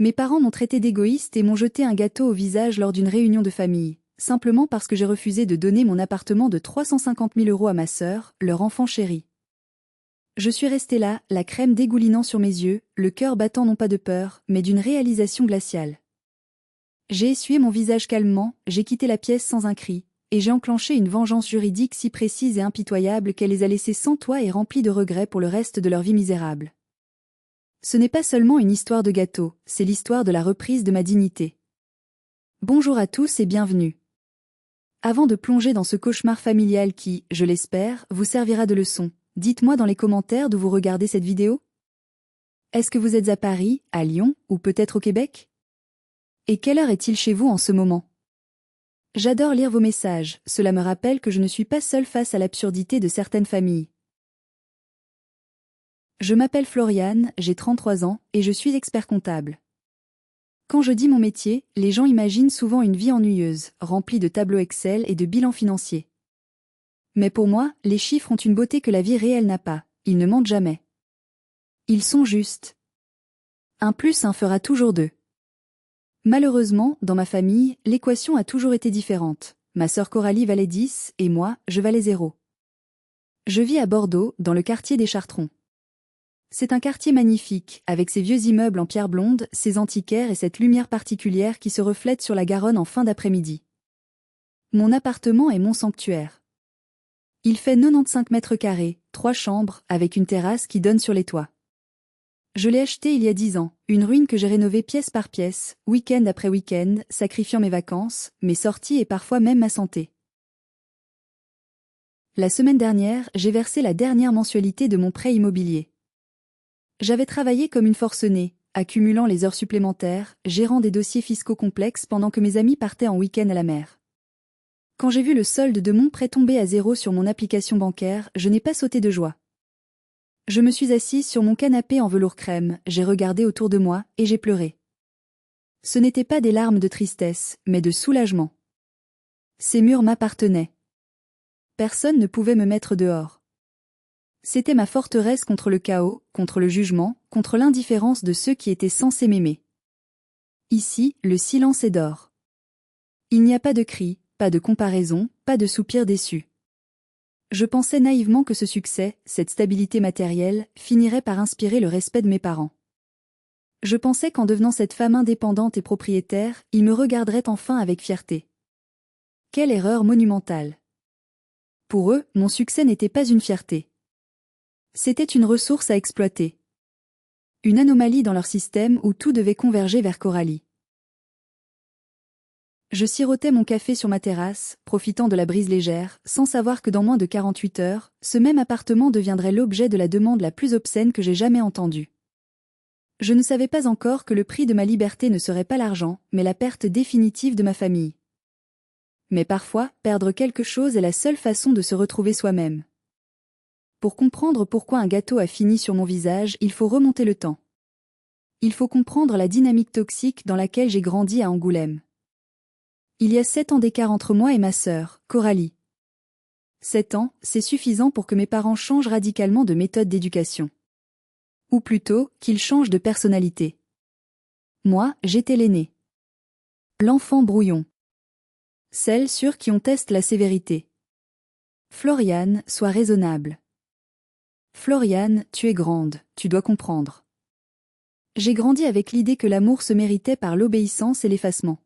Mes parents m'ont traité d'égoïste et m'ont jeté un gâteau au visage lors d'une réunion de famille, simplement parce que j'ai refusé de donner mon appartement de 350 000 € à ma sœur, leur enfant chéri. Je suis restée là, la crème dégoulinant sur mes yeux, le cœur battant non pas de peur, mais d'une réalisation glaciale. J'ai essuyé mon visage calmement, j'ai quitté la pièce sans un cri, et j'ai enclenché une vengeance juridique si précise et impitoyable qu'elle les a laissés sans toit et remplis de regrets pour le reste de leur vie misérable. Ce n'est pas seulement une histoire de gâteau, c'est l'histoire de la reprise de ma dignité. Bonjour à tous et bienvenue. Avant de plonger dans ce cauchemar familial qui, je l'espère, vous servira de leçon, dites-moi dans les commentaires d'où vous regardez cette vidéo. Est-ce que vous êtes à Paris, à Lyon, ou peut-être au Québec? Et quelle heure est-il chez vous en ce moment? J'adore lire vos messages, cela me rappelle que je ne suis pas seule face à l'absurdité de certaines familles. Je m'appelle Floriane, j'ai 33 ans, et je suis expert comptable. Quand je dis mon métier, les gens imaginent souvent une vie ennuyeuse, remplie de tableaux Excel et de bilans financiers. Mais pour moi, les chiffres ont une beauté que la vie réelle n'a pas, ils ne mentent jamais. Ils sont justes. 1 + 1 fera toujours 2. Malheureusement, dans ma famille, l'équation a toujours été différente. Ma sœur Coralie valait 10, et moi, je valais 0. Je vis à Bordeaux, dans le quartier des Chartrons. C'est un quartier magnifique, avec ses vieux immeubles en pierre blonde, ses antiquaires et cette lumière particulière qui se reflète sur la Garonne en fin d'après-midi. Mon appartement est mon sanctuaire. Il fait 95 mètres carrés, 3 chambres, avec une terrasse qui donne sur les toits. Je l'ai acheté il y a 10 ans, une ruine que j'ai rénovée pièce par pièce, week-end après week-end, sacrifiant mes vacances, mes sorties et parfois même ma santé. La semaine dernière, j'ai versé la dernière mensualité de mon prêt immobilier. J'avais travaillé comme une forcenée, accumulant les heures supplémentaires, gérant des dossiers fiscaux complexes pendant que mes amis partaient en week-end à la mer. Quand j'ai vu le solde de mon prêt tomber à 0 sur mon application bancaire, je n'ai pas sauté de joie. Je me suis assise sur mon canapé en velours crème, j'ai regardé autour de moi, et j'ai pleuré. Ce n'étaient pas des larmes de tristesse, mais de soulagement. Ces murs m'appartenaient. Personne ne pouvait me mettre dehors. C'était ma forteresse contre le chaos, contre le jugement, contre l'indifférence de ceux qui étaient censés m'aimer. Ici, le silence est d'or. Il n'y a pas de cris, pas de comparaison, pas de soupirs déçus. Je pensais naïvement que ce succès, cette stabilité matérielle, finirait par inspirer le respect de mes parents. Je pensais qu'en devenant cette femme indépendante et propriétaire, ils me regarderaient enfin avec fierté. Quelle erreur monumentale! Pour eux, mon succès n'était pas une fierté. C'était une ressource à exploiter. Une anomalie dans leur système où tout devait converger vers Coralie. Je sirotais mon café sur ma terrasse, profitant de la brise légère, sans savoir que dans moins de 48 heures, ce même appartement deviendrait l'objet de la demande la plus obscène que j'ai jamais entendue. Je ne savais pas encore que le prix de ma liberté ne serait pas l'argent, mais la perte définitive de ma famille. Mais parfois, perdre quelque chose est la seule façon de se retrouver soi-même. Pour comprendre pourquoi un gâteau a fini sur mon visage, il faut remonter le temps. Il faut comprendre la dynamique toxique dans laquelle j'ai grandi à Angoulême. Il y a 7 ans d'écart entre moi et ma sœur, Coralie. 7 ans, c'est suffisant pour que mes parents changent radicalement de méthode d'éducation. Ou plutôt, qu'ils changent de personnalité. Moi, j'étais l'aînée. L'enfant brouillon. Celle sur qui on teste la sévérité. Floriane, sois raisonnable. Floriane, tu es grande, tu dois comprendre. J'ai grandi avec l'idée que l'amour se méritait par l'obéissance et l'effacement.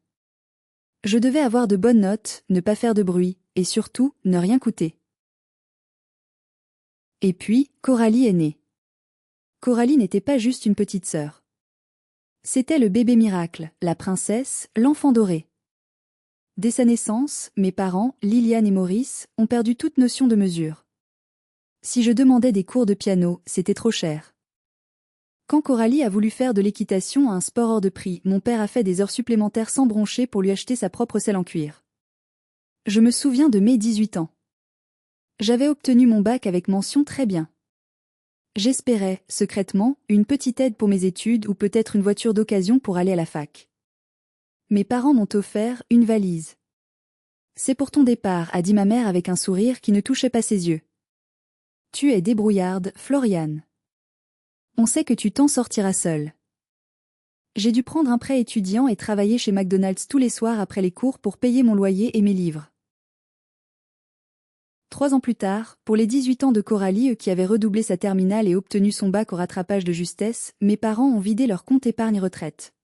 Je devais avoir de bonnes notes, ne pas faire de bruit, et surtout, ne rien coûter. Et puis, Coralie est née. Coralie n'était pas juste une petite sœur. C'était le bébé miracle, la princesse, l'enfant doré. Dès sa naissance, mes parents, Liliane et Maurice, ont perdu toute notion de mesure. Si je demandais des cours de piano, c'était trop cher. Quand Coralie a voulu faire de l'équitation un sport hors de prix, mon père a fait des heures supplémentaires sans broncher pour lui acheter sa propre selle en cuir. Je me souviens de mes 18 ans. J'avais obtenu mon bac avec mention très bien. J'espérais, secrètement, une petite aide pour mes études ou peut-être une voiture d'occasion pour aller à la fac. Mes parents m'ont offert une valise. C'est pour ton départ, a dit ma mère avec un sourire qui ne touchait pas ses yeux. Tu es débrouillarde, Floriane. On sait que tu t'en sortiras seule. J'ai dû prendre un prêt étudiant et travailler chez McDonald's tous les soirs après les cours pour payer mon loyer et mes livres. 3 ans plus tard, pour les 18 ans de Coralie qui avait redoublé sa terminale et obtenu son bac au rattrapage de justesse, mes parents ont vidé leur compte épargne retraite.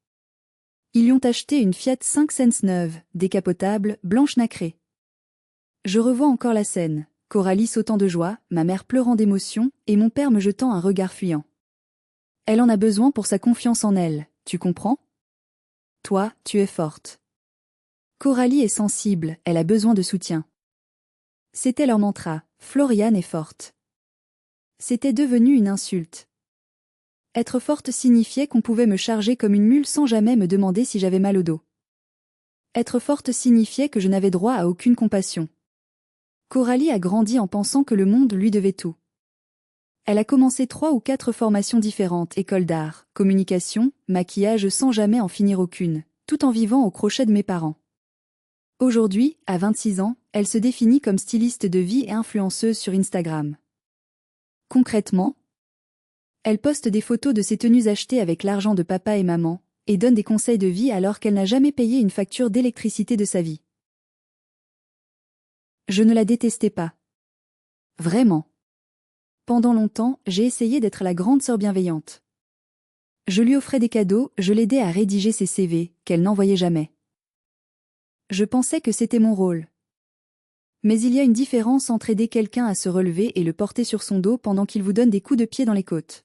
Ils lui ont acheté une Fiat 5 neuve, décapotable, blanche nacrée. Je revois encore la scène, Coralie sautant de joie, ma mère pleurant d'émotion, et mon père me jetant un regard fuyant. Elle en a besoin pour sa confiance en elle, tu comprends? Toi, tu es forte. Coralie est sensible, elle a besoin de soutien. C'était leur mantra, Floriane est forte. C'était devenu une insulte. Être forte signifiait qu'on pouvait me charger comme une mule sans jamais me demander si j'avais mal au dos. Être forte signifiait que je n'avais droit à aucune compassion. Coralie a grandi en pensant que le monde lui devait tout. Elle a commencé 3 ou 4 formations différentes, école d'art, communication, maquillage sans jamais en finir aucune, tout en vivant au crochet de mes parents. Aujourd'hui, à 26 ans, elle se définit comme styliste de vie et influenceuse sur Instagram. Concrètement, elle poste des photos de ses tenues achetées avec l'argent de papa et maman, et donne des conseils de vie alors qu'elle n'a jamais payé une facture d'électricité de sa vie. Je ne la détestais pas. Vraiment. Pendant longtemps, j'ai essayé d'être la grande sœur bienveillante. Je lui offrais des cadeaux, je l'aidais à rédiger ses CV, qu'elle n'envoyait jamais. Je pensais que c'était mon rôle. Mais il y a une différence entre aider quelqu'un à se relever et le porter sur son dos pendant qu'il vous donne des coups de pied dans les côtes.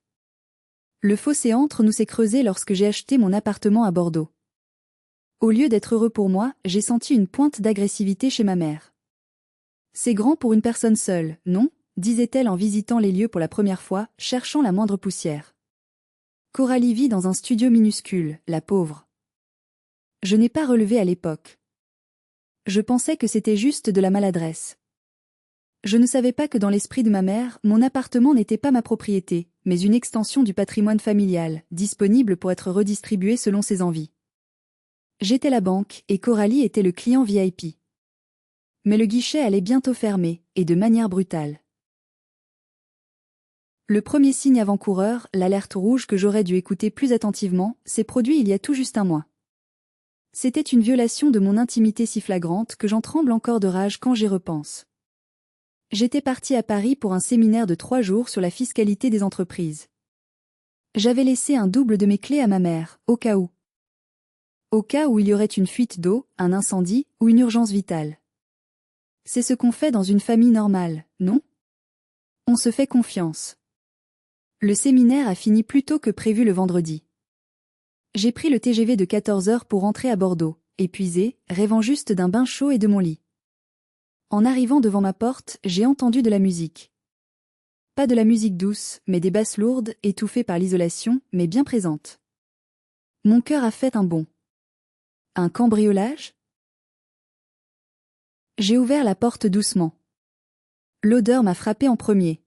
Le fossé entre nous s'est creusé lorsque j'ai acheté mon appartement à Bordeaux. Au lieu d'être heureux pour moi, j'ai senti une pointe d'agressivité chez ma mère. C'est grand pour une personne seule, non? Disait-elle en visitant les lieux pour la première fois, cherchant la moindre poussière. Coralie vit dans un studio minuscule, la pauvre. Je n'ai pas relevé à l'époque. Je pensais que c'était juste de la maladresse. Je ne savais pas que dans l'esprit de ma mère, mon appartement n'était pas ma propriété, mais une extension du patrimoine familial, disponible pour être redistribué selon ses envies. J'étais la banque, et Coralie était le client VIP. Mais le guichet allait bientôt fermer, et de manière brutale. Le premier signe avant-coureur, l'alerte rouge que j'aurais dû écouter plus attentivement, s'est produit il y a tout juste un mois. C'était une violation de mon intimité si flagrante que j'en tremble encore de rage quand j'y repense. J'étais partie à Paris pour un séminaire de 3 jours sur la fiscalité des entreprises. J'avais laissé un double de mes clés à ma mère, au cas où. Au cas où il y aurait une fuite d'eau, un incendie ou une urgence vitale. C'est ce qu'on fait dans une famille normale, non? On se fait confiance. Le séminaire a fini plus tôt que prévu le vendredi. J'ai pris le TGV de 14 heures pour rentrer à Bordeaux, épuisé, rêvant juste d'un bain chaud et de mon lit. En arrivant devant ma porte, j'ai entendu de la musique. Pas de la musique douce, mais des basses lourdes, étouffées par l'isolation, mais bien présentes. Mon cœur a fait un bond. Un cambriolage? J'ai ouvert la porte doucement. L'odeur m'a frappé en premier.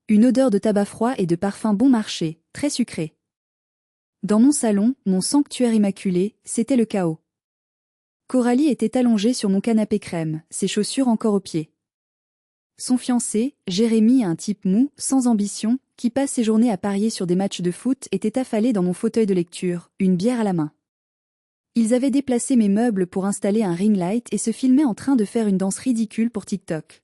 Une odeur de tabac froid et de parfum bon marché, très sucré. Dans mon salon, mon sanctuaire immaculé, c'était le chaos. Coralie était allongée sur mon canapé crème, ses chaussures encore aux pieds. Son fiancé, Jérémy, un type mou, sans ambition, qui passe ses journées à parier sur des matchs de foot, était affalé dans mon fauteuil de lecture, une bière à la main. Ils avaient déplacé mes meubles pour installer un ring light et se filmaient en train de faire une danse ridicule pour TikTok.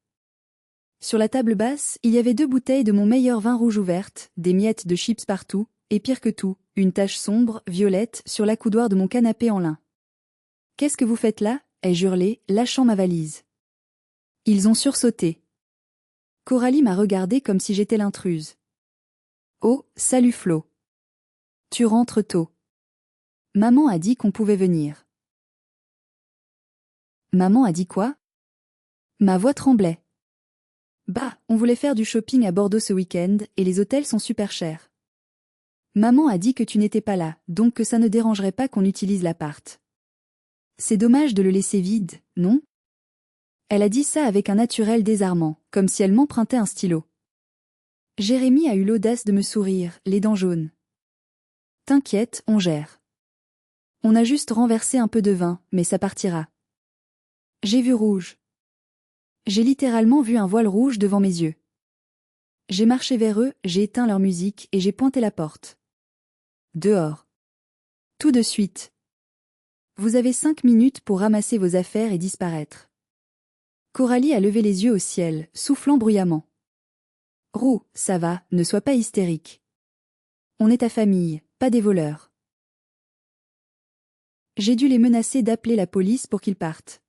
Sur la table basse, il y avait 2 bouteilles de mon meilleur vin rouge ouvertes, des miettes de chips partout, et pire que tout, une tache sombre, violette, sur l'accoudoir de mon canapé en lin. « Qu'est-ce que vous faites là ?» ai-je hurlé, lâchant ma valise. Ils ont sursauté. Coralie m'a regardé comme si j'étais l'intruse. « Oh, salut Flo. Tu rentres tôt. Maman a dit qu'on pouvait venir. » Maman a dit quoi? Ma voix tremblait. Bah, on voulait faire du shopping à Bordeaux ce week-end, et les hôtels sont super chers. Maman a dit que tu n'étais pas là, donc que ça ne dérangerait pas qu'on utilise l'appart. C'est dommage de le laisser vide, non? Elle a dit ça avec un naturel désarmant, comme si elle m'empruntait un stylo. Jérémy a eu l'audace de me sourire, les dents jaunes. T'inquiète, on gère. On a juste renversé un peu de vin, mais ça partira. J'ai vu rouge. J'ai littéralement vu un voile rouge devant mes yeux. J'ai marché vers eux, j'ai éteint leur musique et j'ai pointé la porte. Dehors. Tout de suite. Vous avez 5 minutes pour ramasser vos affaires et disparaître. Coralie a levé les yeux au ciel, soufflant bruyamment. Roux, ça va, ne sois pas hystérique. On est ta famille, pas des voleurs. J'ai dû les menacer d'appeler la police pour qu'ils partent.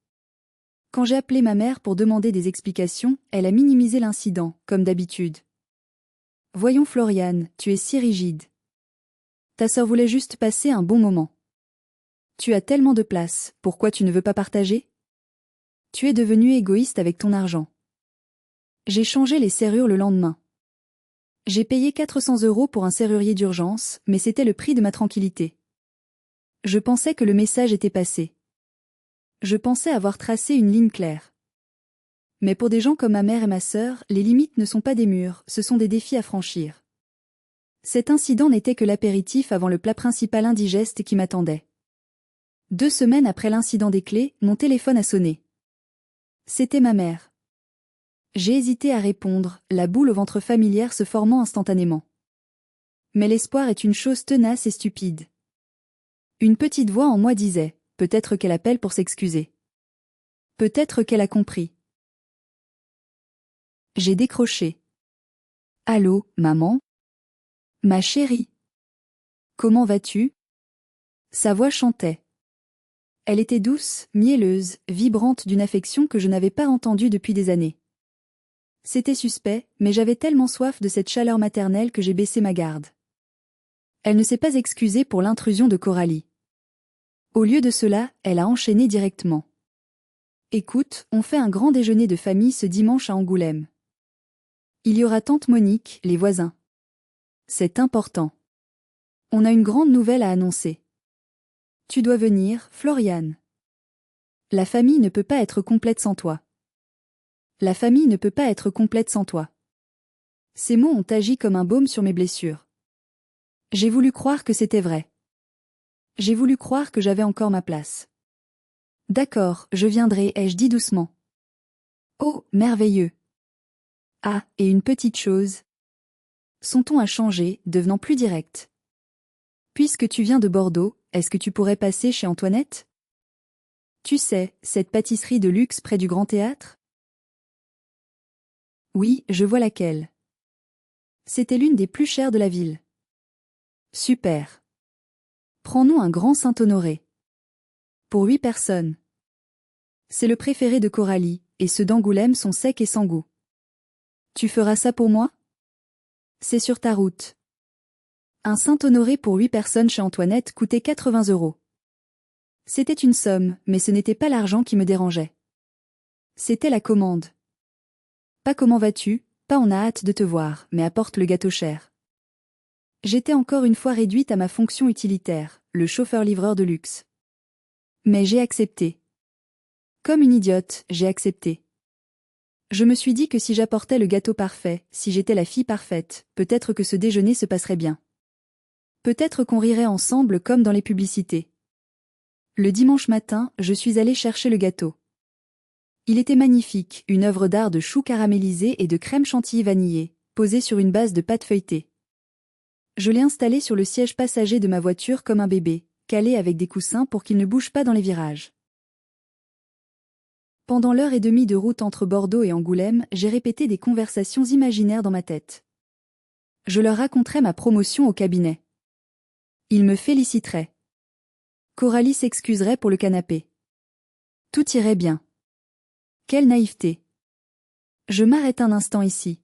Quand j'ai appelé ma mère pour demander des explications, elle a minimisé l'incident, comme d'habitude. Voyons Floriane, tu es si rigide. Ta sœur voulait juste passer un bon moment. Tu as tellement de place, pourquoi tu ne veux pas partager? Tu es devenu égoïste avec ton argent. J'ai changé les serrures le lendemain. J'ai payé 400 € pour un serrurier d'urgence, mais c'était le prix de ma tranquillité. Je pensais que le message était passé. Je pensais avoir tracé une ligne claire. Mais pour des gens comme ma mère et ma sœur, les limites ne sont pas des murs, ce sont des défis à franchir. Cet incident n'était que l'apéritif avant le plat principal indigeste qui m'attendait. 2 semaines après l'incident des clés, mon téléphone a sonné. C'était ma mère. J'ai hésité à répondre, la boule au ventre familière se formant instantanément. Mais l'espoir est une chose tenace et stupide. Une petite voix en moi disait, peut-être qu'elle appelle pour s'excuser. Peut-être qu'elle a compris. J'ai décroché. Allô, maman? Ma chérie. Comment vas-tu? Sa voix chantait. Elle était douce, mielleuse, vibrante d'une affection que je n'avais pas entendue depuis des années. C'était suspect, mais j'avais tellement soif de cette chaleur maternelle que j'ai baissé ma garde. Elle ne s'est pas excusée pour l'intrusion de Coralie. Au lieu de cela, elle a enchaîné directement. Écoute, on fait un grand déjeuner de famille ce dimanche à Angoulême. Il y aura tante Monique, les voisins. C'est important. On a une grande nouvelle à annoncer. Tu dois venir, Floriane. La famille ne peut pas être complète sans toi. La famille ne peut pas être complète sans toi. Ces mots ont agi comme un baume sur mes blessures. J'ai voulu croire que c'était vrai. J'ai voulu croire que j'avais encore ma place. D'accord, je viendrai, ai-je dit doucement. Oh, merveilleux. Ah, et une petite chose. Son ton a changé, devenant plus direct. Puisque tu viens de Bordeaux, est-ce que tu pourrais passer chez Antoinette? Tu sais, cette pâtisserie de luxe près du Grand Théâtre? Oui, je vois laquelle. C'était l'une des plus chères de la ville. Super. Prends-nous un grand Saint-Honoré. Pour 8 personnes. C'est le préféré de Coralie, et ceux d'Angoulême sont secs et sans goût. Tu feras ça pour moi? C'est sur ta route. Un Saint-Honoré pour 8 personnes chez Antoinette coûtait 80 €. C'était une somme, mais ce n'était pas l'argent qui me dérangeait. C'était la commande. Pas comment vas-tu, pas on a hâte de te voir, mais apporte le gâteau cher. J'étais encore une fois réduite à ma fonction utilitaire, le chauffeur-livreur de luxe. Mais j'ai accepté. Comme une idiote, j'ai accepté. Je me suis dit que si j'apportais le gâteau parfait, si j'étais la fille parfaite, peut-être que ce déjeuner se passerait bien. Peut-être qu'on rirait ensemble comme dans les publicités. Le dimanche matin, je suis allée chercher le gâteau. Il était magnifique, une œuvre d'art de choux caramélisés et de crème chantilly vanillée, posée sur une base de pâte feuilletée. Je l'ai installé sur le siège passager de ma voiture comme un bébé, calé avec des coussins pour qu'il ne bouge pas dans les virages. Pendant l'heure et demie de route entre Bordeaux et Angoulême, j'ai répété des conversations imaginaires dans ma tête. Je leur raconterais ma promotion au cabinet. Ils me féliciteraient. Coralie s'excuserait pour le canapé. Tout irait bien. Quelle naïveté. Je m'arrête un instant ici.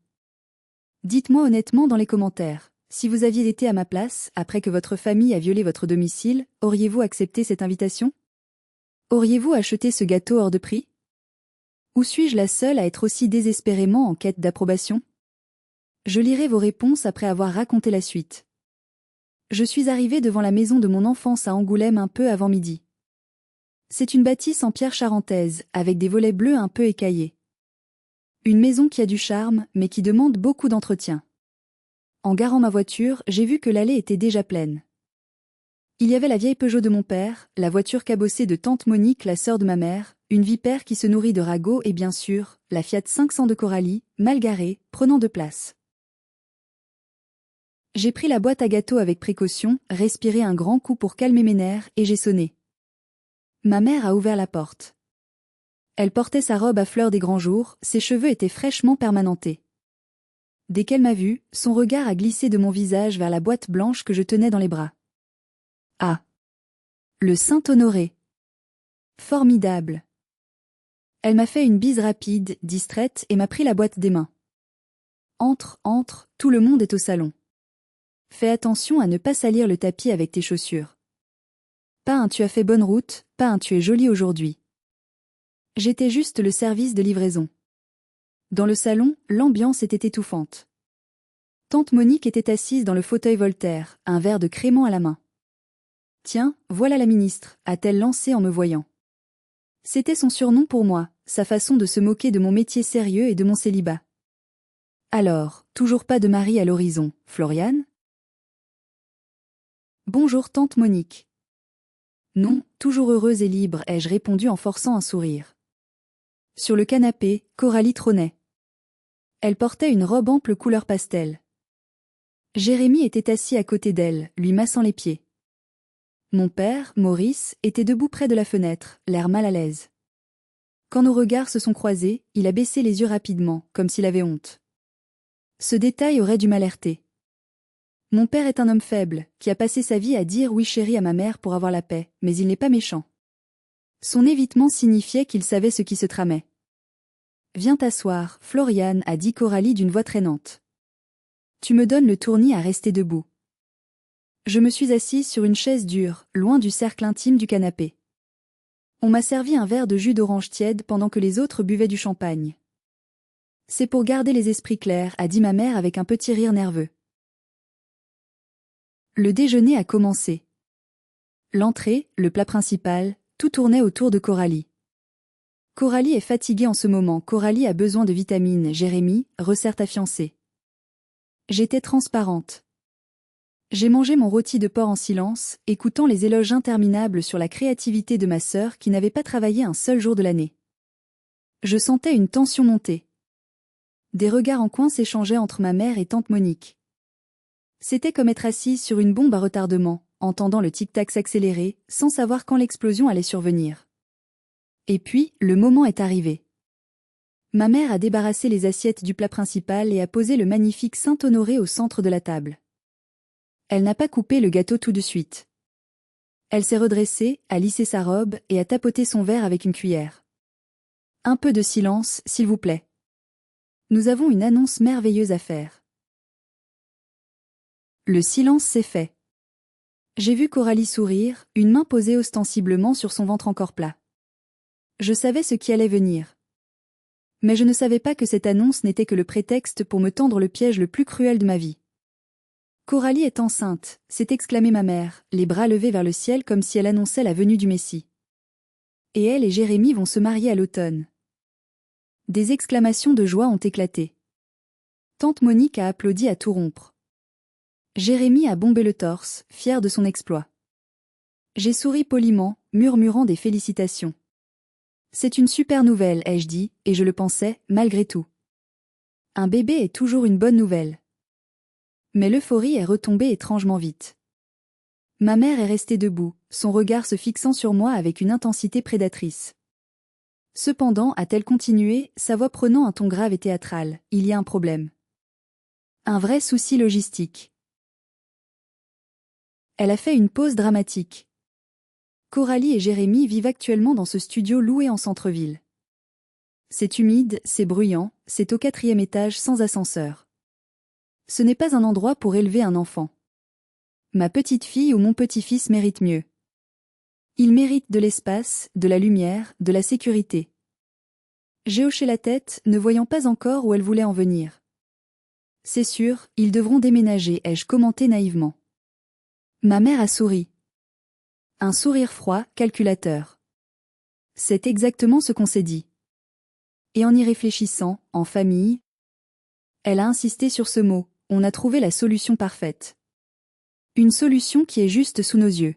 Dites-moi honnêtement dans les commentaires, si vous aviez été à ma place, après que votre famille a violé votre domicile, auriez-vous accepté cette invitation? Auriez-vous acheté ce gâteau hors de prix? Ou suis-je la seule à être aussi désespérément en quête d'approbation? Je lirai vos réponses après avoir raconté la suite. Je suis arrivée devant la maison de mon enfance à Angoulême un peu avant midi. C'est une bâtisse en pierre charentaise, avec des volets bleus un peu écaillés. Une maison qui a du charme, mais qui demande beaucoup d'entretien. En garant ma voiture, j'ai vu que l'allée était déjà pleine. Il y avait la vieille Peugeot de mon père, la voiture cabossée de tante Monique, la sœur de ma mère, une vipère qui se nourrit de ragots et bien sûr, la Fiat 500 de Coralie, mal garée, prenant de place. J'ai pris la boîte à gâteaux avec précaution, respiré un grand coup pour calmer mes nerfs et j'ai sonné. Ma mère a ouvert la porte. Elle portait sa robe à fleurs des grands jours, ses cheveux étaient fraîchement permanentés. Dès qu'elle m'a vue, son regard a glissé de mon visage vers la boîte blanche que je tenais dans les bras. Ah! Le Saint-Honoré! Formidable! Elle m'a fait une bise rapide, distraite et m'a pris la boîte des mains. Entre, entre, tout le monde est au salon. Fais attention à ne pas salir le tapis avec tes chaussures. Pas un tu as fait bonne route, pas un tu es jolie aujourd'hui. J'étais juste le service de livraison. Dans le salon, l'ambiance était étouffante. Tante Monique était assise dans le fauteuil Voltaire, un verre de crément à la main. Tiens, voilà la ministre, a-t-elle lancé en me voyant. C'était son surnom pour moi, sa façon de se moquer de mon métier sérieux et de mon célibat. Alors, toujours pas de mari à l'horizon, Floriane? Bonjour tante Monique. Non, toujours heureuse et libre, ai-je répondu en forçant un sourire. Sur le canapé, Coralie trônait. Elle portait une robe ample couleur pastel. Jérémie était assis à côté d'elle, lui massant les pieds. Mon père, Maurice, était debout près de la fenêtre, l'air mal à l'aise. Quand nos regards se sont croisés, il a baissé les yeux rapidement, comme s'il avait honte. Ce détail aurait dû m'alerter. Mon père est un homme faible, qui a passé sa vie à dire oui chérie à ma mère pour avoir la paix, mais il n'est pas méchant. Son évitement signifiait qu'il savait ce qui se tramait. Viens t'asseoir, Floriane, a dit Coralie d'une voix traînante. Tu me donnes le tournis à rester debout. Je me suis assise sur une chaise dure, loin du cercle intime du canapé. On m'a servi un verre de jus d'orange tiède pendant que les autres buvaient du champagne. C'est pour garder les esprits clairs, a dit ma mère avec un petit rire nerveux. Le déjeuner a commencé. L'entrée, le plat principal, tout tournait autour de Coralie. Coralie est fatiguée en ce moment, Coralie a besoin de vitamines, Jérémie, resserre ta fiancée. J'étais transparente. J'ai mangé mon rôti de porc en silence, écoutant les éloges interminables sur la créativité de ma sœur qui n'avait pas travaillé un seul jour de l'année. Je sentais une tension monter. Des regards en coin s'échangeaient entre ma mère et tante Monique. C'était comme être assise sur une bombe à retardement, entendant le tic-tac s'accélérer, sans savoir quand l'explosion allait survenir. Et puis, le moment est arrivé. Ma mère a débarrassé les assiettes du plat principal et a posé le magnifique Saint-Honoré au centre de la table. Elle n'a pas coupé le gâteau tout de suite. Elle s'est redressée, a lissé sa robe et a tapoté son verre avec une cuillère. Un peu de silence, s'il vous plaît. Nous avons une annonce merveilleuse à faire. Le silence s'est fait. J'ai vu Coralie sourire, une main posée ostensiblement sur son ventre encore plat. Je savais ce qui allait venir. Mais je ne savais pas que cette annonce n'était que le prétexte pour me tendre le piège le plus cruel de ma vie. Coralie est enceinte, s'est exclamée ma mère, les bras levés vers le ciel comme si elle annonçait la venue du Messie. Et elle et Jérémie vont se marier à l'automne. Des exclamations de joie ont éclaté. Tante Monique a applaudi à tout rompre. Jérémie a bombé le torse, fier de son exploit. J'ai souri poliment, murmurant des félicitations. C'est une super nouvelle, ai-je dit, et je le pensais, malgré tout. Un bébé est toujours une bonne nouvelle. Mais l'euphorie est retombée étrangement vite. Ma mère est restée debout, son regard se fixant sur moi avec une intensité prédatrice. Cependant, a-t-elle continué, sa voix prenant un ton grave et théâtral, il y a un problème. Un vrai souci logistique. Elle a fait une pause dramatique. Coralie et Jérémie vivent actuellement dans ce studio loué en centre-ville. C'est humide, c'est bruyant, c'est au 4e étage sans ascenseur. Ce n'est pas un endroit pour élever un enfant. Ma petite fille ou mon petit-fils méritent mieux. Ils méritent de l'espace, de la lumière, de la sécurité. J'ai hoché la tête, ne voyant pas encore où elle voulait en venir. C'est sûr, ils devront déménager, ai-je commenté naïvement. Ma mère a souri. Un sourire froid, calculateur. C'est exactement ce qu'on s'est dit. Et en y réfléchissant, en famille, elle a insisté sur ce mot, on a trouvé la solution parfaite. Une solution qui est juste sous nos yeux.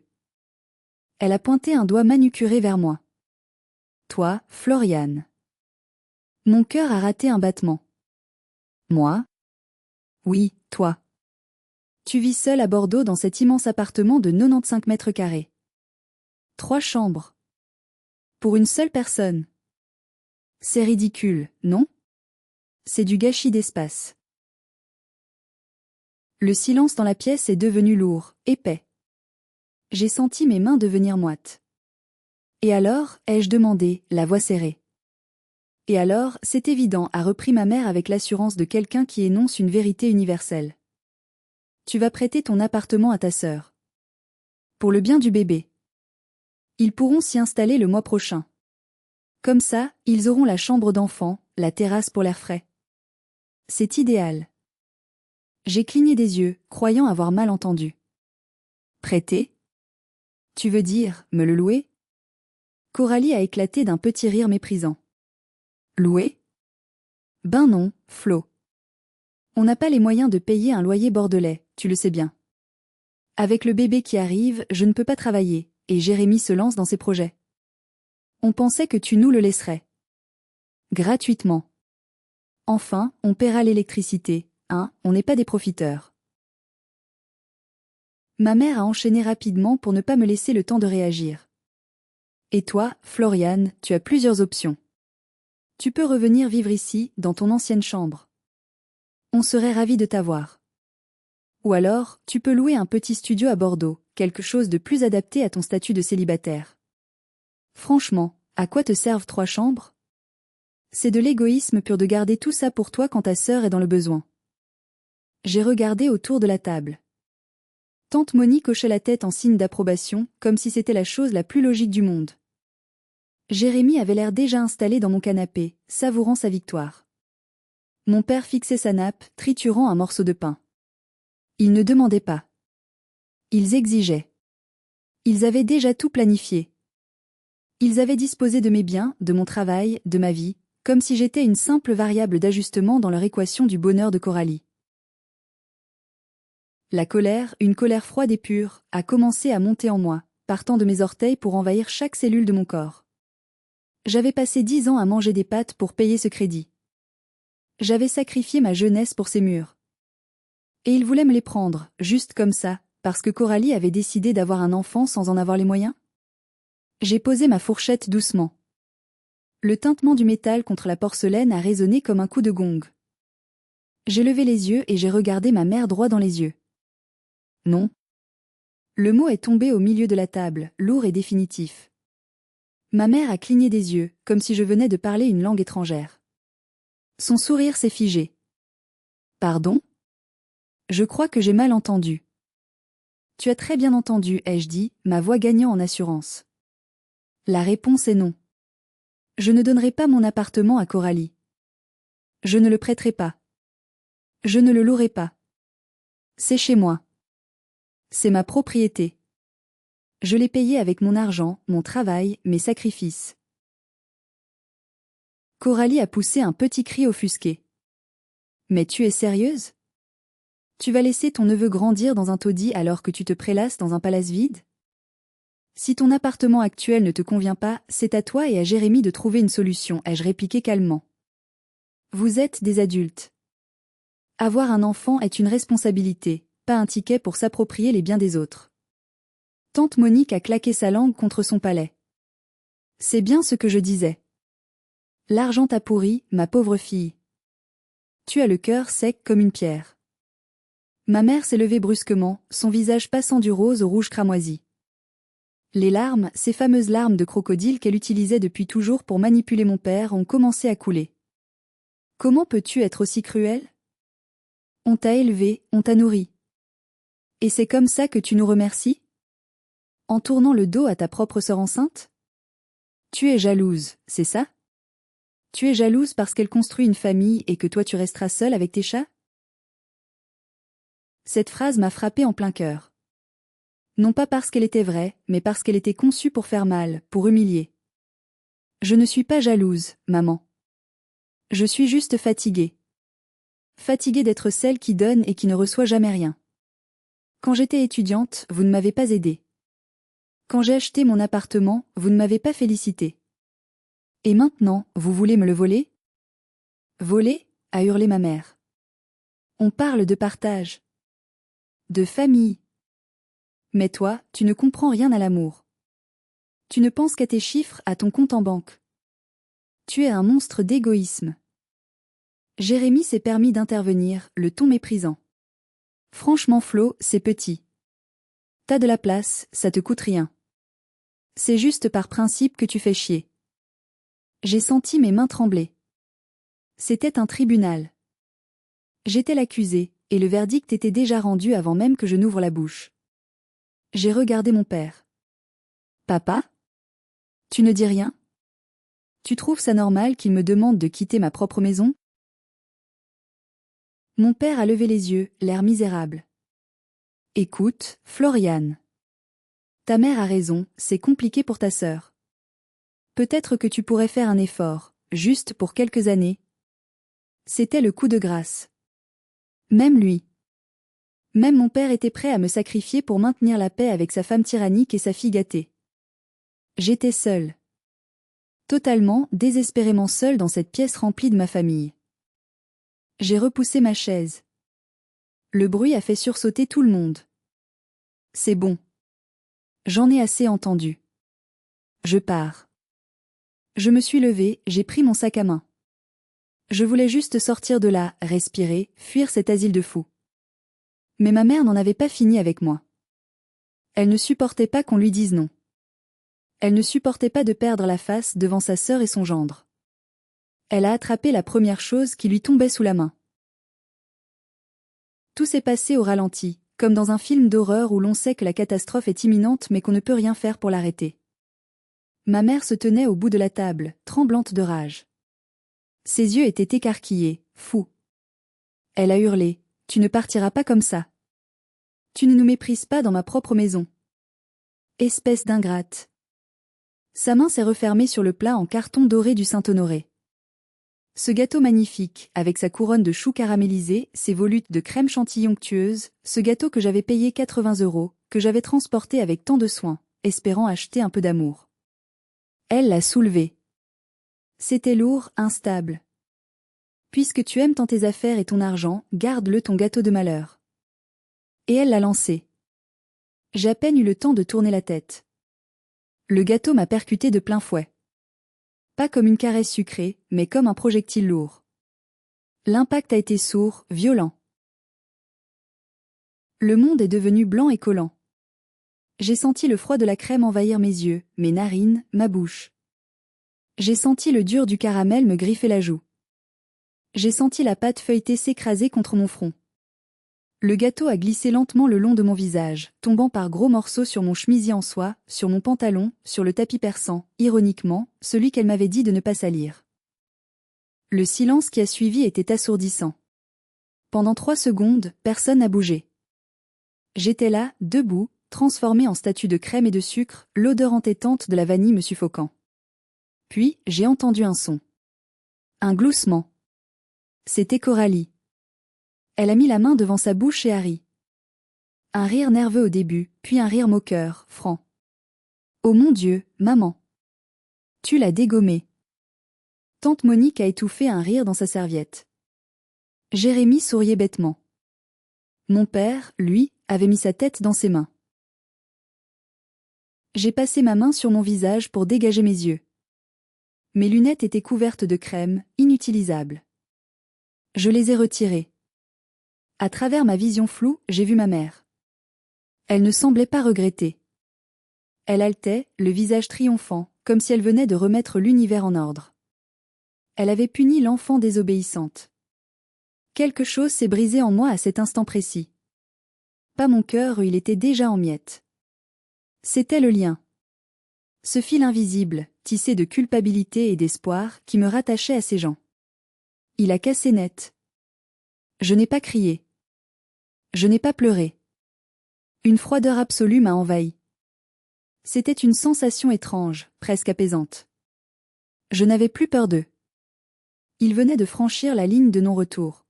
Elle a pointé un doigt manucuré vers moi. Toi, Floriane. Mon cœur a raté un battement. Moi? Oui, toi. Tu vis seul à Bordeaux dans cet immense appartement de 95 mètres carrés. 3 chambres. Pour une seule personne. C'est ridicule, non? C'est du gâchis d'espace. Le silence dans la pièce est devenu lourd, épais. J'ai senti mes mains devenir moites. Et alors, ai-je demandé, la voix serrée. Et alors, c'est évident, a repris ma mère avec l'assurance de quelqu'un qui énonce une vérité universelle. Tu vas prêter ton appartement à ta sœur. Pour le bien du bébé. Ils pourront s'y installer le mois prochain. Comme ça, ils auront la chambre d'enfant, la terrasse pour l'air frais. C'est idéal. J'ai cligné des yeux, croyant avoir mal entendu. Prêter? Tu veux dire, me le louer? Coralie a éclaté d'un petit rire méprisant. Louer? Ben non, Flo. On n'a pas les moyens de payer un loyer bordelais, tu le sais bien. Avec le bébé qui arrive, je ne peux pas travailler, et Jérémy se lance dans ses projets. On pensait que tu nous le laisserais. Gratuitement. Enfin, on paiera l'électricité, hein, on n'est pas des profiteurs. Ma mère a enchaîné rapidement pour ne pas me laisser le temps de réagir. Et toi, Floriane, tu as plusieurs options. Tu peux revenir vivre ici, dans ton ancienne chambre. On serait ravis de t'avoir. Ou alors, tu peux louer un petit studio à Bordeaux, quelque chose de plus adapté à ton statut de célibataire. Franchement, à quoi te servent 3 chambres? C'est de l'égoïsme pur de garder tout ça pour toi quand ta sœur est dans le besoin. J'ai regardé autour de la table. Tante Monique hochait la tête en signe d'approbation, comme si c'était la chose la plus logique du monde. Jérémy avait l'air déjà installé dans mon canapé, savourant sa victoire. Mon père fixait sa nappe, triturant un morceau de pain. Ils ne demandaient pas. Ils exigeaient. Ils avaient déjà tout planifié. Ils avaient disposé de mes biens, de mon travail, de ma vie, comme si j'étais une simple variable d'ajustement dans leur équation du bonheur de Coralie. La colère, une colère froide et pure, a commencé à monter en moi, partant de mes orteils pour envahir chaque cellule de mon corps. J'avais passé 10 ans à manger des pâtes pour payer ce crédit. J'avais sacrifié ma jeunesse pour ces murs. Et ils voulaient me les prendre, juste comme ça, parce que Coralie avait décidé d'avoir un enfant sans en avoir les moyens? J'ai posé ma fourchette doucement. Le tintement du métal contre la porcelaine a résonné comme un coup de gong. J'ai levé les yeux et j'ai regardé ma mère droit dans les yeux. Non. Le mot est tombé au milieu de la table, lourd et définitif. Ma mère a cligné des yeux, comme si je venais de parler une langue étrangère. Son sourire s'est figé. Pardon? Je crois que j'ai mal entendu. Tu as très bien entendu, ai-je dit, ma voix gagnant en assurance. La réponse est non. Je ne donnerai pas mon appartement à Coralie. Je ne le prêterai pas. Je ne le louerai pas. C'est chez moi. C'est ma propriété. Je l'ai payé avec mon argent, mon travail, mes sacrifices. Coralie a poussé un petit cri offusqué. Mais tu es sérieuse? Tu vas laisser ton neveu grandir dans un taudis alors que tu te prélasses dans un palace vide? Si ton appartement actuel ne te convient pas, c'est à toi et à Jérémy de trouver une solution, ai-je répliqué calmement. Vous êtes des adultes. Avoir un enfant est une responsabilité, pas un ticket pour s'approprier les biens des autres. Tante Monique a claqué sa langue contre son palais. C'est bien ce que je disais. L'argent t'a pourri, ma pauvre fille. Tu as le cœur sec comme une pierre. Ma mère s'est levée brusquement, son visage passant du rose au rouge cramoisi. Les larmes, ces fameuses larmes de crocodile qu'elle utilisait depuis toujours pour manipuler mon père, ont commencé à couler. Comment peux-tu être aussi cruel? On t'a élevé, on t'a nourri. Et c'est comme ça que tu nous remercies? En tournant le dos à ta propre sœur enceinte? Tu es jalouse, c'est ça? Tu es jalouse parce qu'elle construit une famille et que toi tu resteras seule avec tes chats? Cette phrase m'a frappée en plein cœur. Non pas parce qu'elle était vraie, mais parce qu'elle était conçue pour faire mal, pour humilier. Je ne suis pas jalouse, maman. Je suis juste fatiguée. Fatiguée d'être celle qui donne et qui ne reçoit jamais rien. Quand j'étais étudiante, vous ne m'avez pas aidée. Quand j'ai acheté mon appartement, vous ne m'avez pas félicité. Et maintenant, vous voulez me le voler? Voler? A hurlé ma mère. On parle de partage. de famille. Mais toi, tu ne comprends rien à l'amour. Tu ne penses qu'à tes chiffres, à ton compte en banque. Tu es un monstre d'égoïsme. Jérémy s'est permis d'intervenir, le ton méprisant. Franchement Flo, c'est petit. T'as de la place, ça te coûte rien. C'est juste par principe que tu fais chier. J'ai senti mes mains trembler. C'était un tribunal. J'étais l'accusé, et le verdict était déjà rendu avant même que je n'ouvre la bouche. J'ai regardé mon père. Papa? Tu ne dis rien? Tu trouves ça normal qu'il me demande de quitter ma propre maison? Mon père a levé les yeux, l'air misérable. Écoute, Floriane. Ta mère a raison, c'est compliqué pour ta sœur. Peut-être que tu pourrais faire un effort, juste pour quelques années. C'était le coup de grâce. Même lui. Même mon père était prêt à me sacrifier pour maintenir la paix avec sa femme tyrannique et sa fille gâtée. J'étais seule. Totalement, désespérément seule dans cette pièce remplie de ma famille. J'ai repoussé ma chaise. Le bruit a fait sursauter tout le monde. C'est bon. J'en ai assez entendu. Je pars. Je me suis levée, j'ai pris mon sac à main. Je voulais juste sortir de là, respirer, fuir cet asile de fous. Mais ma mère n'en avait pas fini avec moi. Elle ne supportait pas qu'on lui dise non. Elle ne supportait pas de perdre la face devant sa sœur et son gendre. Elle a attrapé la première chose qui lui tombait sous la main. Tout s'est passé au ralenti, comme dans un film d'horreur où l'on sait que la catastrophe est imminente mais qu'on ne peut rien faire pour l'arrêter. Ma mère se tenait au bout de la table, tremblante de rage. Ses yeux étaient écarquillés, fous. Elle a hurlé, « Tu ne partiras pas comme ça. Tu ne nous méprises pas dans ma propre maison. Espèce d'ingrate. » Sa main s'est refermée sur le plat en carton doré du Saint-Honoré. Ce gâteau magnifique, avec sa couronne de choux caramélisés, ses volutes de crème chantilly onctueuse, ce gâteau que j'avais payé 80 €, que j'avais transporté avec tant de soin, espérant acheter un peu d'amour. Elle l'a soulevé. C'était lourd, instable. Puisque tu aimes tant tes affaires et ton argent, garde-le ton gâteau de malheur. Et elle l'a lancé. J'ai à peine eu le temps de tourner la tête. Le gâteau m'a percuté de plein fouet. Pas comme une caresse sucrée, mais comme un projectile lourd. L'impact a été sourd, violent. Le monde est devenu blanc et collant. J'ai senti le froid de la crème envahir mes yeux, mes narines, ma bouche. J'ai senti le dur du caramel me griffer la joue. J'ai senti la pâte feuilletée s'écraser contre mon front. Le gâteau a glissé lentement le long de mon visage, tombant par gros morceaux sur mon chemisier en soie, sur mon pantalon, sur le tapis persan, ironiquement, celui qu'elle m'avait dit de ne pas salir. Le silence qui a suivi était assourdissant. Pendant 3 secondes, personne n'a bougé. J'étais là, debout, transformée en statue de crème et de sucre, l'odeur entêtante de la vanille me suffoquant. Puis, j'ai entendu un son. Un gloussement. C'était Coralie. Elle a mis la main devant sa bouche et a ri. Un rire nerveux au début, puis un rire moqueur, franc. Oh mon Dieu, maman! Tu l'as dégommé. Tante Monique a étouffé un rire dans sa serviette. Jérémy souriait bêtement. Mon père, lui, avait mis sa tête dans ses mains. J'ai passé ma main sur mon visage pour dégager mes yeux. Mes lunettes étaient couvertes de crème, inutilisables. Je les ai retirées. À travers ma vision floue, j'ai vu ma mère. Elle ne semblait pas regretter. Elle haletait, le visage triomphant, comme si elle venait de remettre l'univers en ordre. Elle avait puni l'enfant désobéissante. Quelque chose s'est brisé en moi à cet instant précis. Pas mon cœur, il était déjà en miettes. C'était le lien. Ce fil invisible, tissé de culpabilité et d'espoir, qui me rattachait à ces gens. Il a cassé net. Je n'ai pas crié. Je n'ai pas pleuré. Une froideur absolue m'a envahi. C'était une sensation étrange, presque apaisante. Je n'avais plus peur d'eux. Ils venaient de franchir la ligne de non-retour.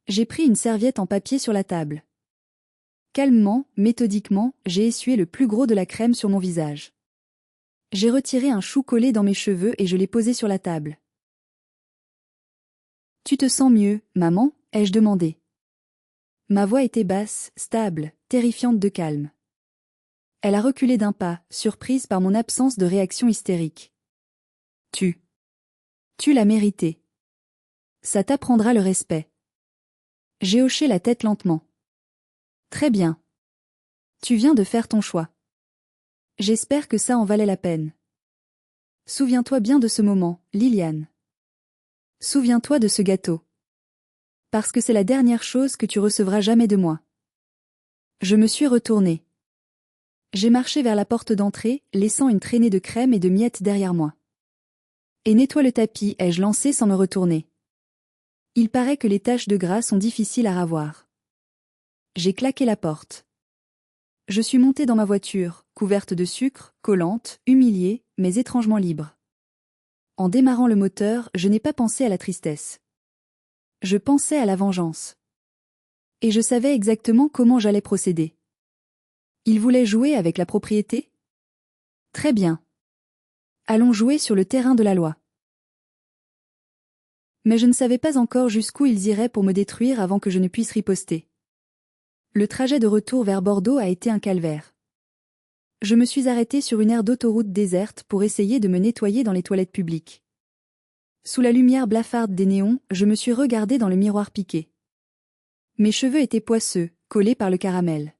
J'ai pris une serviette en papier sur la table. Calmement, méthodiquement, j'ai essuyé le plus gros de la crème sur mon visage. J'ai retiré un chou collé dans mes cheveux et je l'ai posé sur la table. « Tu te sens mieux, maman ?» ai-je demandé. Ma voix était basse, stable, terrifiante de calme. Elle a reculé d'un pas, surprise par mon absence de réaction hystérique. Tu l'as mérité. Ça t'apprendra le respect. J'ai hoché la tête lentement. Très bien. Tu viens de faire ton choix. J'espère que ça en valait la peine. Souviens-toi bien de ce moment, Liliane. Souviens-toi de ce gâteau. Parce que c'est la dernière chose que tu recevras jamais de moi. Je me suis retournée. J'ai marché vers la porte d'entrée, laissant une traînée de crème et de miettes derrière moi. Et nettoie le tapis, ai-je lancé sans me retourner. Il paraît que les taches de gras sont difficiles à ravoir. J'ai claqué la porte. Je suis montée dans ma voiture, couverte de sucre, collante, humiliée, mais étrangement libre. En démarrant le moteur, je n'ai pas pensé à la tristesse. Je pensais à la vengeance. Et je savais exactement comment j'allais procéder. Il voulait jouer avec la propriété ? Très bien. Allons jouer sur le terrain de la loi. Mais je ne savais pas encore jusqu'où ils iraient pour me détruire avant que je ne puisse riposter. Le trajet de retour vers Bordeaux a été un calvaire. Je me suis arrêtée sur une aire d'autoroute déserte pour essayer de me nettoyer dans les toilettes publiques. Sous la lumière blafarde des néons, je me suis regardée dans le miroir piqué. Mes cheveux étaient poisseux, collés par le caramel.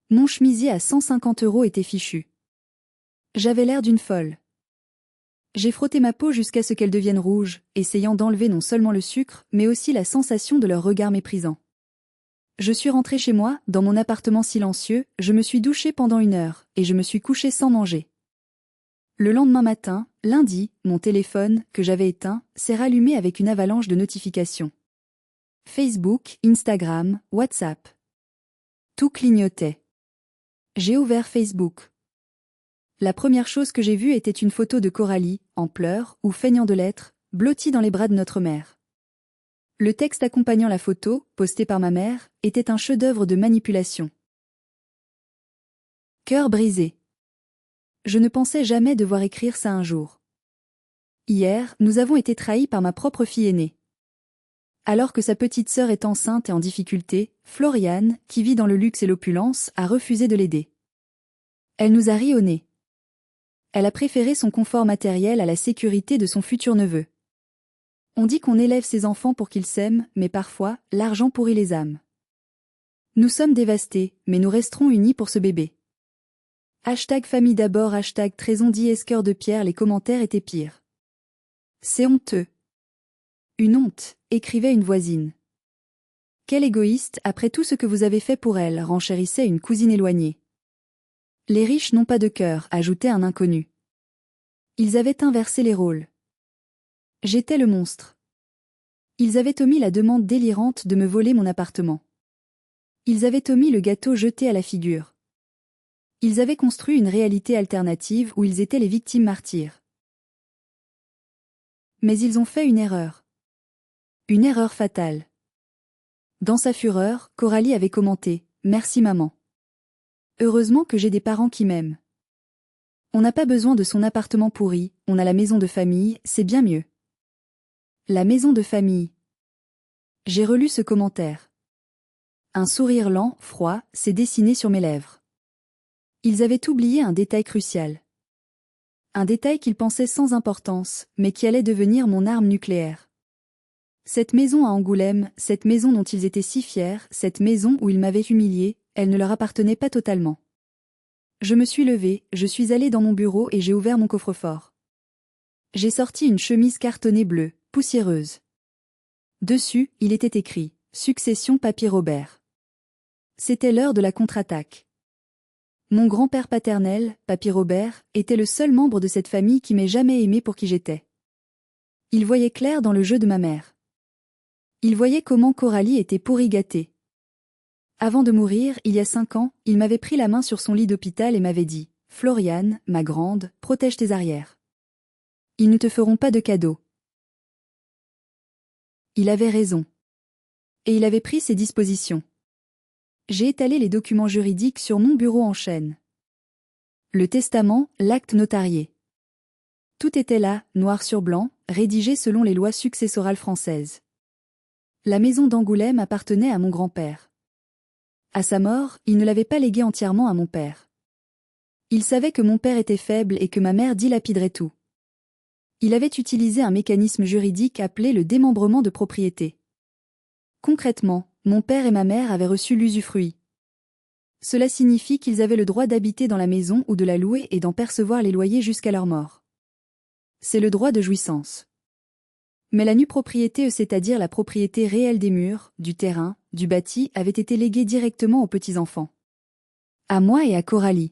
Mon chemisier à 150 € était fichu. J'avais l'air d'une folle. J'ai frotté ma peau jusqu'à ce qu'elle devienne rouge, essayant d'enlever non seulement le sucre, mais aussi la sensation de leur regard méprisant. Je suis rentrée chez moi, dans mon appartement silencieux, je me suis douchée pendant 1 heure, et je me suis couchée sans manger. Le lendemain matin, lundi, mon téléphone, que j'avais éteint, s'est rallumé avec une avalanche de notifications. Facebook, Instagram, WhatsApp. Tout clignotait. J'ai ouvert Facebook. La première chose que j'ai vue était une photo de Coralie, en pleurs, ou feignant de l'être, blottie dans les bras de notre mère. Le texte accompagnant la photo, posté par ma mère, était un chef-d'œuvre de manipulation. Cœur brisé. Je ne pensais jamais devoir écrire ça un jour. Hier, nous avons été trahis par ma propre fille aînée. Alors que sa petite sœur est enceinte et en difficulté, Floriane, qui vit dans le luxe et l'opulence, a refusé de l'aider. Elle nous a ri au nez. Elle a préféré son confort matériel à la sécurité de son futur neveu. On dit qu'on élève ses enfants pour qu'ils s'aiment, mais parfois, l'argent pourrit les âmes. Nous sommes dévastés, mais nous resterons unis pour ce bébé. #famille d'abord, #trésondies cœur de pierre, les commentaires étaient pires. C'est honteux. Une honte, écrivait une voisine. Quel égoïste, après tout ce que vous avez fait pour elle, renchérissait une cousine éloignée. Les riches n'ont pas de cœur, ajoutait un inconnu. Ils avaient inversé les rôles. J'étais le monstre. Ils avaient omis la demande délirante de me voler mon appartement. Ils avaient omis le gâteau jeté à la figure. Ils avaient construit une réalité alternative où ils étaient les victimes martyrs. Mais ils ont fait une erreur. Une erreur fatale. Dans sa fureur, Coralie avait commenté « Merci maman. Heureusement que j'ai des parents qui m'aiment. On n'a pas besoin de son appartement pourri, on a la maison de famille, c'est bien mieux. » La maison de famille. J'ai relu ce commentaire. Un sourire lent, froid, s'est dessiné sur mes lèvres. Ils avaient oublié un détail crucial. Un détail qu'ils pensaient sans importance, mais qui allait devenir mon arme nucléaire. Cette maison à Angoulême, cette maison dont ils étaient si fiers, cette maison où ils m'avaient humilié, elle ne leur appartenait pas totalement. Je me suis levée, je suis allée dans mon bureau et j'ai ouvert mon coffre-fort. J'ai sorti une chemise cartonnée bleue, poussiéreuse. Dessus, il était écrit « Succession Papy Robert ». C'était l'heure de la contre-attaque. Mon grand-père paternel, Papy Robert, était le seul membre de cette famille qui m'ait jamais aimé pour qui j'étais. Il voyait clair dans le jeu de ma mère. Il voyait comment Coralie était pourri gâtée. Avant de mourir, il y a 5 ans, il m'avait pris la main sur son lit d'hôpital et m'avait dit « Floriane, ma grande, protège tes arrières. Ils ne te feront pas de cadeaux. » Il avait raison. Et il avait pris ses dispositions. J'ai étalé les documents juridiques sur mon bureau en chaîne. Le testament, l'acte notarié. Tout était là, noir sur blanc, rédigé selon les lois successorales françaises. La maison d'Angoulême appartenait à mon grand-père. À sa mort, il ne l'avait pas léguée entièrement à mon père. Il savait que mon père était faible et que ma mère dilapiderait tout. Il avait utilisé un mécanisme juridique appelé le démembrement de propriété. Concrètement, mon père et ma mère avaient reçu l'usufruit. Cela signifie qu'ils avaient le droit d'habiter dans la maison ou de la louer et d'en percevoir les loyers jusqu'à leur mort. C'est le droit de jouissance. Mais la nue propriété, c'est-à-dire la propriété réelle des murs, du terrain, du bâti, avait été léguée directement aux petits-enfants. À moi et à Coralie.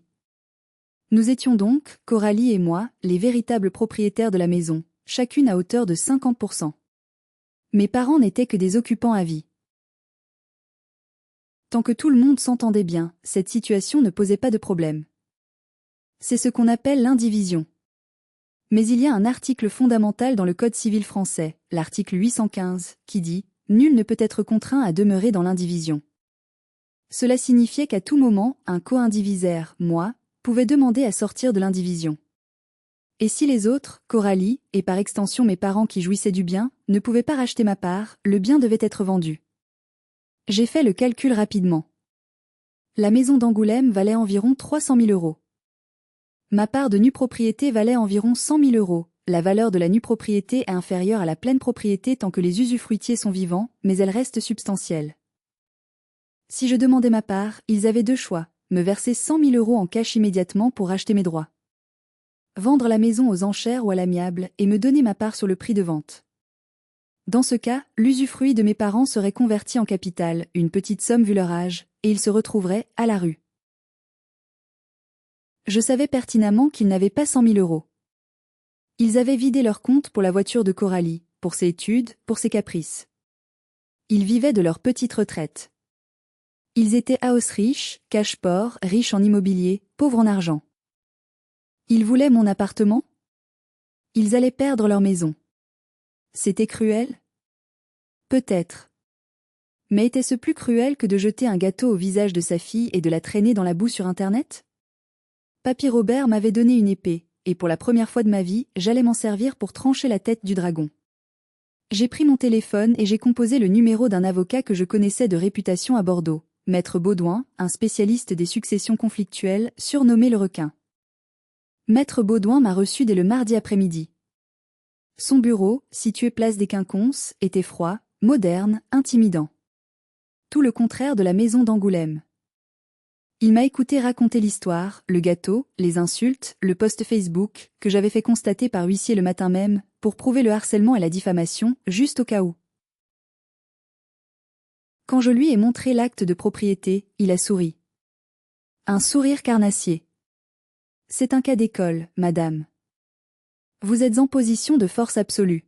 Nous étions donc, Coralie et moi, les véritables propriétaires de la maison, chacune à hauteur de 50%. Mes parents n'étaient que des occupants à vie. Tant que tout le monde s'entendait bien, cette situation ne posait pas de problème. C'est ce qu'on appelle l'indivision. Mais il y a un article fondamental dans le Code civil français, l'article 815, qui dit « Nul ne peut être contraint à demeurer dans l'indivision ». Cela signifiait qu'à tout moment, un co-indivisaire, moi, pouvait demander à sortir de l'indivision. Et si les autres, Coralie, et par extension mes parents qui jouissaient du bien, ne pouvaient pas racheter ma part, le bien devait être vendu. J'ai fait le calcul rapidement. La maison d'Angoulême valait environ 300 000 €. Ma part de nue propriété valait environ 100 000 €. La valeur de la nue propriété est inférieure à la pleine propriété tant que les usufruitiers sont vivants, mais elle reste substantielle. Si je demandais ma part, ils avaient deux choix, me verser 100 000 € en cash immédiatement pour racheter mes droits. Vendre la maison aux enchères ou à l'amiable et me donner ma part sur le prix de vente. Dans ce cas, l'usufruit de mes parents serait converti en capital, une petite somme vu leur âge, et ils se retrouveraient à la rue. Je savais pertinemment qu'ils n'avaient pas 100 000 €. Ils avaient vidé leur compte pour la voiture de Coralie, pour ses études, pour ses caprices. Ils vivaient de leur petite retraite. Ils étaient riches, cash-port, riches en immobilier, pauvres en argent. Ils voulaient mon appartement? Ils allaient perdre leur maison. C'était cruel? Peut-être. Mais était-ce plus cruel que de jeter un gâteau au visage de sa fille et de la traîner dans la boue sur Internet? Papy Robert m'avait donné une épée, et pour la première fois de ma vie, j'allais m'en servir pour trancher la tête du dragon. J'ai pris mon téléphone et j'ai composé le numéro d'un avocat que je connaissais de réputation à Bordeaux, Maître Baudouin, un spécialiste des successions conflictuelles, surnommé le requin. Maître Baudouin m'a reçu dès le mardi après-midi. Son bureau, situé place des Quinconces, était froid, moderne, intimidant. Tout le contraire de la maison d'Angoulême. Il m'a écouté raconter l'histoire, le gâteau, les insultes, le post Facebook, que j'avais fait constater par huissier le matin même, pour prouver le harcèlement et la diffamation, juste au cas où. Quand je lui ai montré l'acte de propriété, il a souri. Un sourire carnassier. C'est un cas d'école, madame. Vous êtes en position de force absolue.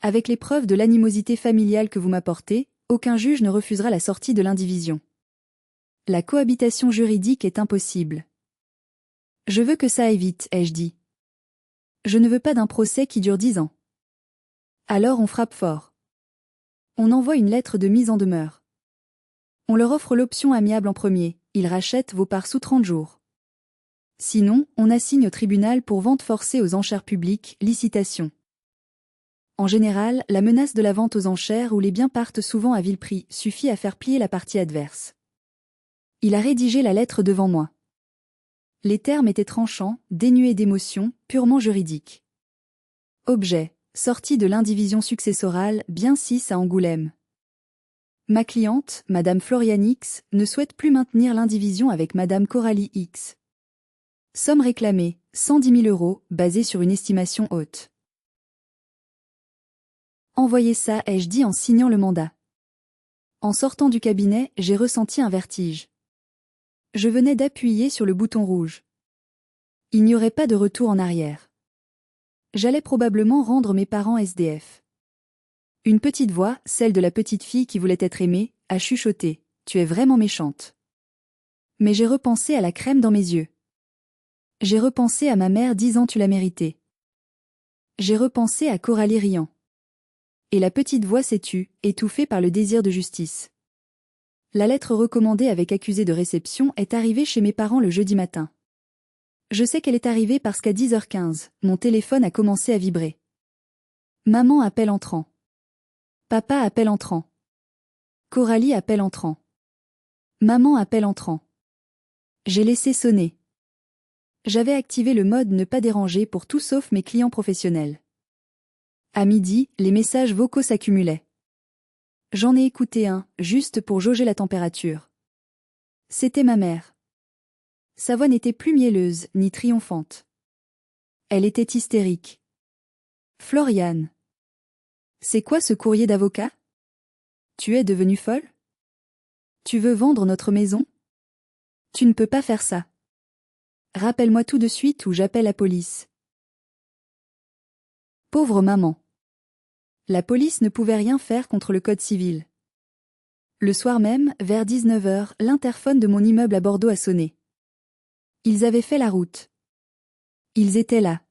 Avec les preuves de l'animosité familiale que vous m'apportez, aucun juge ne refusera la sortie de l'indivision. La cohabitation juridique est impossible. Je veux que ça aille vite, ai-je dit. Je ne veux pas d'un procès qui dure 10 ans. Alors on frappe fort. On envoie une lettre de mise en demeure. On leur offre l'option amiable en premier, ils rachètent vos parts sous 30 jours. Sinon, on assigne au tribunal pour vente forcée aux enchères publiques, licitation. En général, la menace de la vente aux enchères où les biens partent souvent à vil prix suffit à faire plier la partie adverse. Il a rédigé la lettre devant moi. Les termes étaient tranchants, dénués d'émotion, purement juridiques. Objet, sortie de l'indivision successorale, bien 6 à Angoulême. Ma cliente, Madame Floriane X, ne souhaite plus maintenir l'indivision avec Madame Coralie X. Somme réclamée, 110 000 €, basée sur une estimation haute. Envoyez ça, ai-je dit en signant le mandat. En sortant du cabinet, j'ai ressenti un vertige. Je venais d'appuyer sur le bouton rouge. Il n'y aurait pas de retour en arrière. J'allais probablement rendre mes parents SDF. Une petite voix, celle de la petite fille qui voulait être aimée, a chuchoté « Tu es vraiment méchante ». Mais j'ai repensé à la crème dans mes yeux. J'ai repensé à ma mère disant « Tu l'as mérité ». J'ai repensé à Coralie riant. Et la petite voix s'est tue, étouffée par le désir de justice. La lettre recommandée avec accusé de réception est arrivée chez mes parents le jeudi matin. Je sais qu'elle est arrivée parce qu'à 10h15, mon téléphone a commencé à vibrer. Maman appelle entrant. Papa appelle entrant. Coralie appelle entrant. Maman appelle entrant. J'ai laissé sonner. J'avais activé le mode ne pas déranger pour tout sauf mes clients professionnels. À midi, les messages vocaux s'accumulaient. J'en ai écouté un, juste pour jauger la température. C'était ma mère. Sa voix n'était plus mielleuse, ni triomphante. Elle était hystérique. Floriane. C'est quoi ce courrier d'avocat? Tu es devenue folle? Tu veux vendre notre maison? Tu ne peux pas faire ça. Rappelle-moi tout de suite ou j'appelle la police. Pauvre maman. La police ne pouvait rien faire contre le code civil. Le soir même, vers 19h, l'interphone de mon immeuble à Bordeaux a sonné. Ils avaient fait la route. Ils étaient là.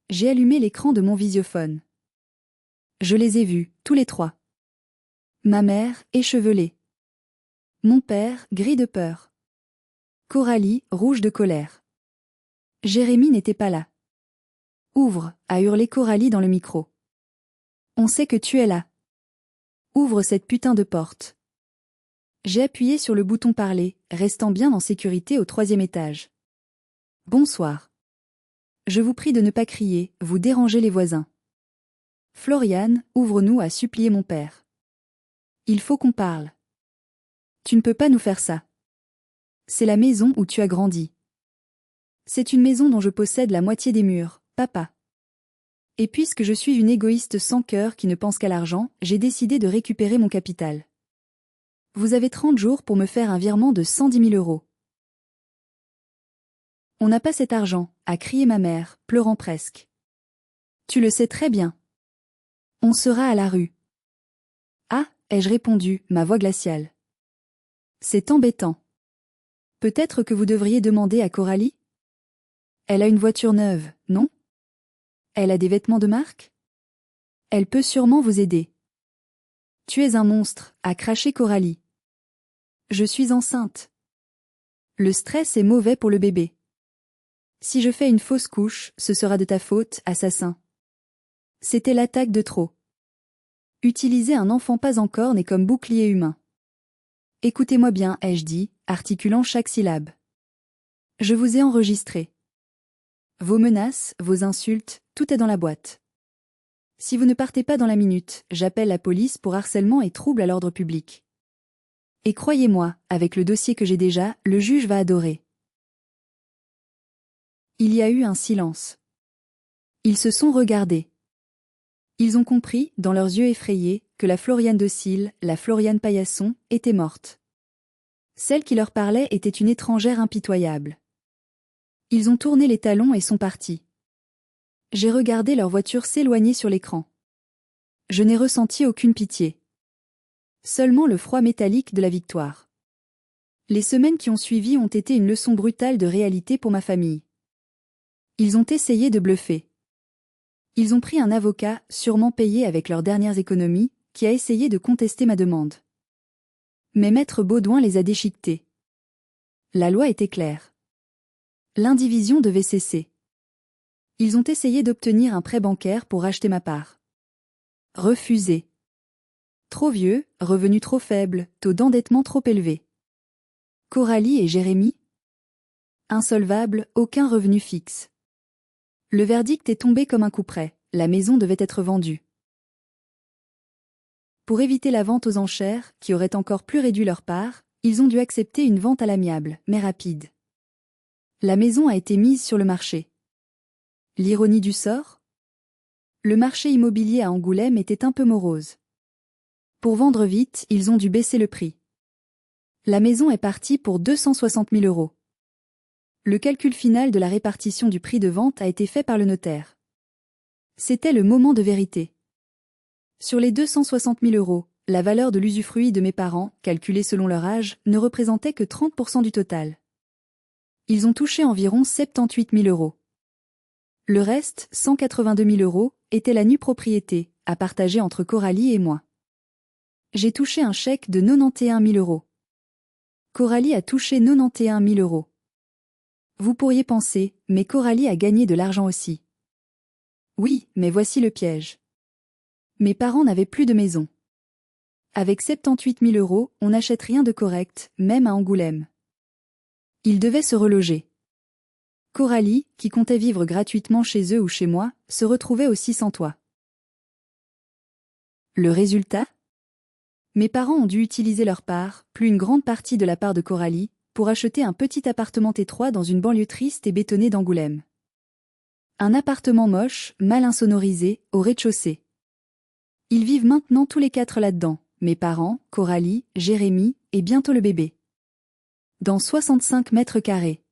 J'ai allumé l'écran de mon visiophone. Je les ai vus, tous les trois. Ma mère, échevelée. Mon père, gris de peur. Coralie, rouge de colère. Jérémie n'était pas là. Ouvre, a hurlé Coralie dans le micro. On sait que tu es là. Ouvre cette putain de porte. J'ai appuyé sur le bouton parler, restant bien en sécurité au 3e étage. Bonsoir. Je vous prie de ne pas crier, vous dérangez les voisins. Floriane, ouvre-nous, a supplié mon père. Il faut qu'on parle. Tu ne peux pas nous faire ça. C'est la maison où tu as grandi. C'est une maison dont je possède la moitié des murs, papa. Et puisque je suis une égoïste sans cœur qui ne pense qu'à l'argent, j'ai décidé de récupérer mon capital. Vous avez 30 jours pour me faire un virement de 110 000 euros. On n'a pas cet argent, a crié ma mère, pleurant presque. Tu le sais très bien. On sera à la rue. Ah, ai-je répondu, ma voix glaciale. C'est embêtant. Peut-être que vous devriez demander à Coralie? Elle a une voiture neuve, non? Elle a des vêtements de marque? Elle peut sûrement vous aider. Tu es un monstre, a craché Coralie. Je suis enceinte. Le stress est mauvais pour le bébé. Si je fais une fausse couche, ce sera de ta faute, assassin. C'était l'attaque de trop. Utiliser un enfant pas encore né comme bouclier humain. Écoutez-moi bien, ai-je dit, articulant chaque syllabe. Je vous ai enregistré. Vos menaces, vos insultes, tout est dans la boîte. Si vous ne partez pas dans la minute, j'appelle la police pour harcèlement et trouble à l'ordre public. Et croyez-moi, avec le dossier que j'ai déjà, le juge va adorer. Il y a eu un silence. Ils se sont regardés. Ils ont compris, dans leurs yeux effrayés, que la Floriane docile, la Floriane paillasson, était morte. Celle qui leur parlait était une étrangère impitoyable. Ils ont tourné les talons et sont partis. J'ai regardé leur voiture s'éloigner sur l'écran. Je n'ai ressenti aucune pitié. Seulement le froid métallique de la victoire. Les semaines qui ont suivi ont été une leçon brutale de réalité pour ma famille. Ils ont essayé de bluffer. Ils ont pris un avocat, sûrement payé avec leurs dernières économies, qui a essayé de contester ma demande. Mais Maître Baudouin les a déchiquetés. La loi était claire. L'indivision devait cesser. Ils ont essayé d'obtenir un prêt bancaire pour racheter ma part. Refusé. Trop vieux, revenus trop faibles, taux d'endettement trop élevé. Coralie et Jérémie? Insolvables, aucun revenu fixe. Le verdict est tombé comme un coup près, la maison devait être vendue. Pour éviter la vente aux enchères, qui aurait encore plus réduit leur part, ils ont dû accepter une vente à l'amiable, mais rapide. La maison a été mise sur le marché. L'ironie du sort? Le marché immobilier à Angoulême était un peu morose. Pour vendre vite, ils ont dû baisser le prix. La maison est partie pour 260 000 euros. Le calcul final de la répartition du prix de vente a été fait par le notaire. C'était le moment de vérité. Sur les 260 000 euros, la valeur de l'usufruit de mes parents, calculée selon leur âge, ne représentait que 30% du total. Ils ont touché environ 78 000 euros. Le reste, 182 000 euros, était la nue propriété, à partager entre Coralie et moi. J'ai touché un chèque de 91 000 euros. Coralie a touché 91 000 euros. Vous pourriez penser, mais Coralie a gagné de l'argent aussi. Oui, mais voici le piège. Mes parents n'avaient plus de maison. Avec 78 000 €, on n'achète rien de correct, même à Angoulême. Ils devaient se reloger. Coralie, qui comptait vivre gratuitement chez eux ou chez moi, se retrouvait aussi sans toit. Le résultat ? Mes parents ont dû utiliser leur part, plus une grande partie de la part de Coralie, pour acheter un petit appartement étroit dans une banlieue triste et bétonnée d'Angoulême. Un appartement moche, mal insonorisé, au rez-de-chaussée. Ils vivent maintenant tous les 4 là-dedans, mes parents, Coralie, Jérémy, et bientôt le bébé. Dans 65 mètres carrés.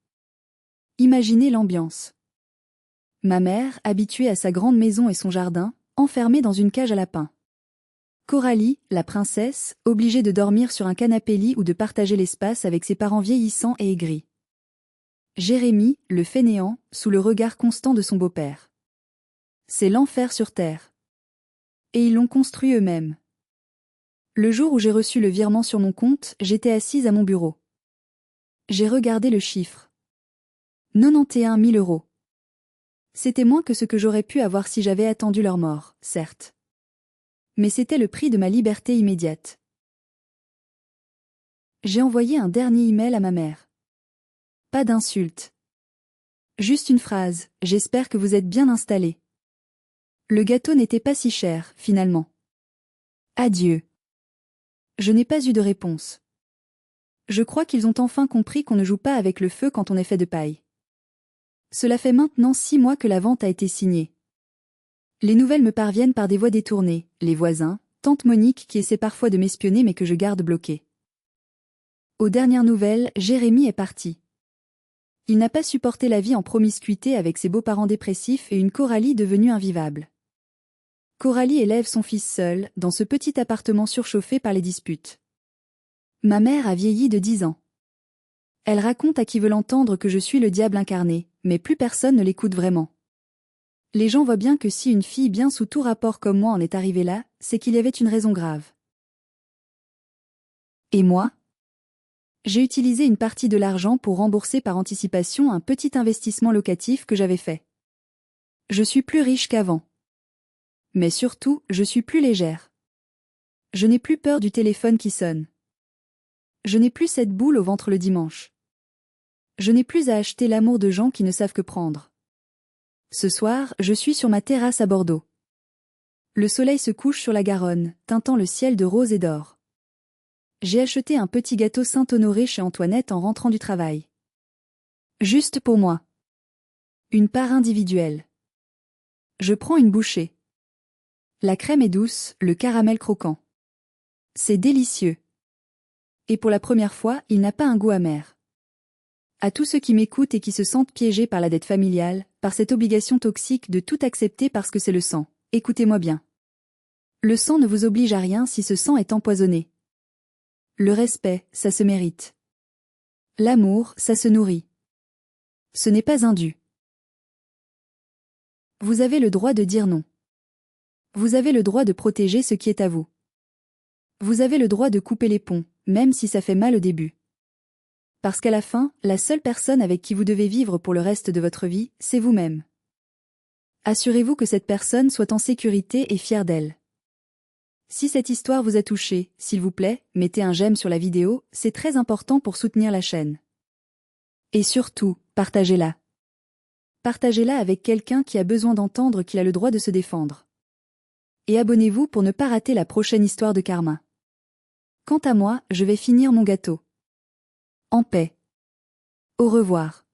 Imaginez l'ambiance. Ma mère, habituée à sa grande maison et son jardin, enfermée dans une cage à lapins. Coralie, la princesse, obligée de dormir sur un canapé-lit ou de partager l'espace avec ses parents vieillissants et aigris. Jérémy, le fainéant, sous le regard constant de son beau-père. C'est l'enfer sur terre. Et ils l'ont construit eux-mêmes. Le jour où j'ai reçu le virement sur mon compte, j'étais assise à mon bureau. J'ai regardé le chiffre. 91 000 €. C'était moins que ce que j'aurais pu avoir si j'avais attendu leur mort, certes. Mais c'était le prix de ma liberté immédiate. J'ai envoyé un dernier email à ma mère. Pas d'insulte. Juste une phrase, j'espère que vous êtes bien installés. Le gâteau n'était pas si cher, finalement. Adieu. Je n'ai pas eu de réponse. Je crois qu'ils ont enfin compris qu'on ne joue pas avec le feu quand on est fait de paille. Cela fait maintenant 6 mois que la vente a été signée. Les nouvelles me parviennent par des voies détournées, les voisins, tante Monique qui essaie parfois de m'espionner mais que je garde bloqué. Aux dernières nouvelles, Jérémy est parti. Il n'a pas supporté la vie en promiscuité avec ses beaux-parents dépressifs et une Coralie devenue invivable. Coralie élève son fils seul, dans ce petit appartement surchauffé par les disputes. Ma mère a vieilli de 10 ans. Elle raconte à qui veut l'entendre que je suis le diable incarné, mais plus personne ne l'écoute vraiment. Les gens voient bien que si une fille bien sous tout rapport comme moi en est arrivée là, c'est qu'il y avait une raison grave. Et moi ? J'ai utilisé une partie de l'argent pour rembourser par anticipation un petit investissement locatif que j'avais fait. Je suis plus riche qu'avant. Mais surtout, je suis plus légère. Je n'ai plus peur du téléphone qui sonne. Je n'ai plus cette boule au ventre le dimanche. Je n'ai plus à acheter l'amour de gens qui ne savent que prendre. Ce soir, je suis sur ma terrasse à Bordeaux. Le soleil se couche sur la Garonne, teintant le ciel de rose et d'or. J'ai acheté un petit gâteau Saint-Honoré chez Antoinette en rentrant du travail. Juste pour moi. Une part individuelle. Je prends une bouchée. La crème est douce, le caramel croquant. C'est délicieux. Et pour la première fois, il n'a pas un goût amer. À tous ceux qui m'écoutent et qui se sentent piégés par la dette familiale, par cette obligation toxique de tout accepter parce que c'est le sang, écoutez-moi bien. Le sang ne vous oblige à rien si ce sang est empoisonné. Le respect, ça se mérite. L'amour, ça se nourrit. Ce n'est pas un dû. Vous avez le droit de dire non. Vous avez le droit de protéger ce qui est à vous. Vous avez le droit de couper les ponts, même si ça fait mal au début. Parce qu'à la fin, la seule personne avec qui vous devez vivre pour le reste de votre vie, c'est vous-même. Assurez-vous que cette personne soit en sécurité et fière d'elle. Si cette histoire vous a touché, s'il vous plaît, mettez un j'aime sur la vidéo, c'est très important pour soutenir la chaîne. Et surtout, partagez-la. Partagez-la avec quelqu'un qui a besoin d'entendre qu'il a le droit de se défendre. Et abonnez-vous pour ne pas rater la prochaine histoire de karma. Quant à moi, je vais finir mon gâteau. En paix. Au revoir.